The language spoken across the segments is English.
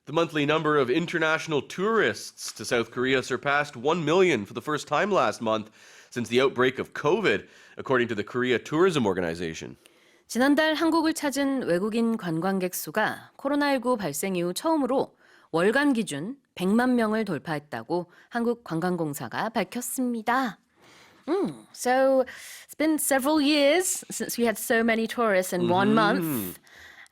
The monthly number of international tourists to South Korea surpassed 1 million for the first time last month since the outbreak of COVID, according to the Korea Tourism Organization. 지난달 한국을 찾은 외국인 관광객 수가 코로나19 발생 이후 처음으로 월간 기준 100만 명을 돌파했다고 한국관광공사가 밝혔습니다. So it's been several years since we had so many tourists in 1 month.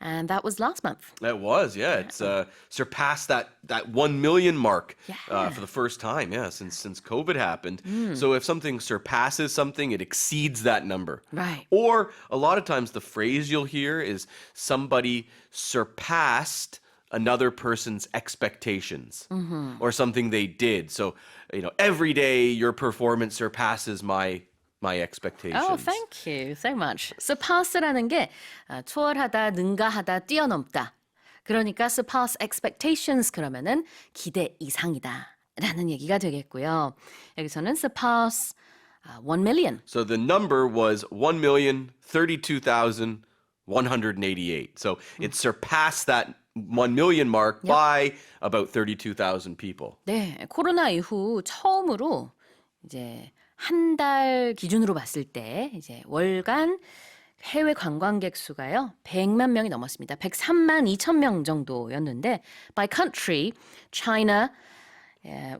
And that was last month. That was, yeah. It's surpassed that 1 million mark for the first time, since COVID happened. So if something surpasses something, it exceeds that number. Right. Or a lot of times the phrase you'll hear is somebody surpassed another person's expectations or something they did. So, every day your performance surpasses my expectations. Oh, thank you so much. surpass라는 게 초월하다, 능가하다, 뛰어넘다. 그러니까 surpass expectations 그러면은 기대 이상이다 라는 얘기가 되겠고요. 여기서는 surpass 1 million. So the number was 1,032,188. So it surpassed that 1 million mark by about 32,000 people. 네, 코로나 이후 처음으로 이제 한 달 기준으로 봤을 때 이제 월간 해외 관광객 수가요 100만 명이 넘었습니다. 103만 2천 명 정도였는데 by country, China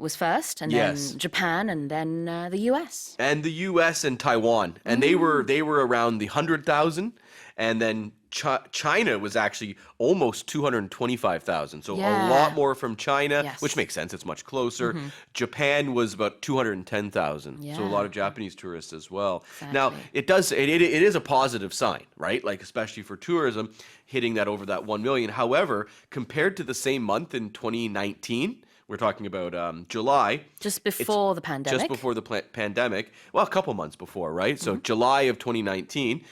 was first, and then Japan, and then the U.S. And the U.S. and Taiwan, and they were around the 100,000, and then China was actually almost 225,000. So a lot more from China, which makes sense. It's much closer. Japan was about 210,000. So a lot of Japanese tourists as well. Exactly. Now, it is a positive sign, right? Like especially for tourism, hitting that over that 1 million. However, compared to the same month in 2019, we're talking about July. Just before the pandemic. Just before the pandemic. Well, a couple months before, right? So July of 2019,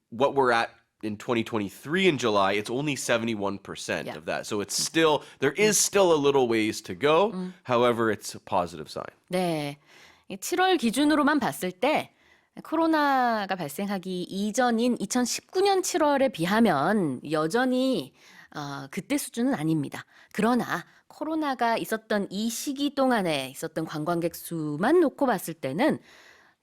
what we're at in 2023 in July, it's only 71% of that. So it's still, there is still a little ways to go. However, it's a positive sign. 네, 7월 기준으로만 봤을 때 코로나가 발생하기 이전인 2019년 7월에 비하면 여전히 그때 수준은 아닙니다. 그러나 코로나가 있었던 이 시기 동안에 있었던 관광객 수만 놓고 봤을 때는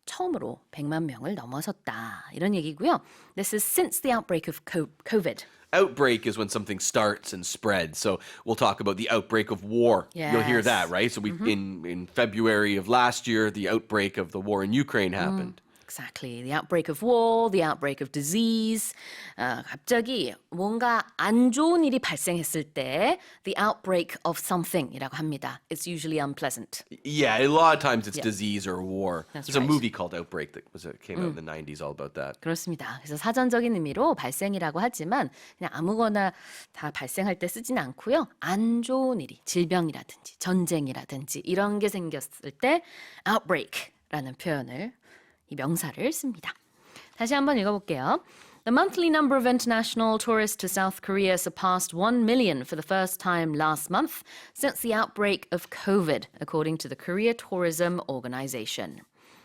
처음으로 100만 명을 넘어섰다. 이런 얘기고요. This is since the outbreak of COVID. Outbreak is when something starts and spreads. So we'll talk about the outbreak of war. Yes. You'll hear that, right? So in February of last year, the outbreak of the war in Ukraine happened. Exactly. The outbreak of war, the outbreak of disease. 갑자기 뭔가 안 좋은 일이 발생했을 때 the outbreak of something이라고 합니다. It's usually unpleasant. Yeah, a lot of times it's disease or war. That's There's a right. movie called Outbreak that came out in the 90s all about that. 그렇습니다. 그래서 사전적인 의미로 발생이라고 하지만 그냥 아무거나 다 발생할 때 쓰진 않고요. 안 좋은 일이, 질병이라든지 전쟁이라든지 이런 게 생겼을 때 outbreak라는 표현을 이 명사를 씁니다. 다시 한번 읽어볼게요. The monthly number of international tourists to South Korea surpassed 1 million for the first time last month since the outbreak of COVID, according to the Korea Tourism Organization.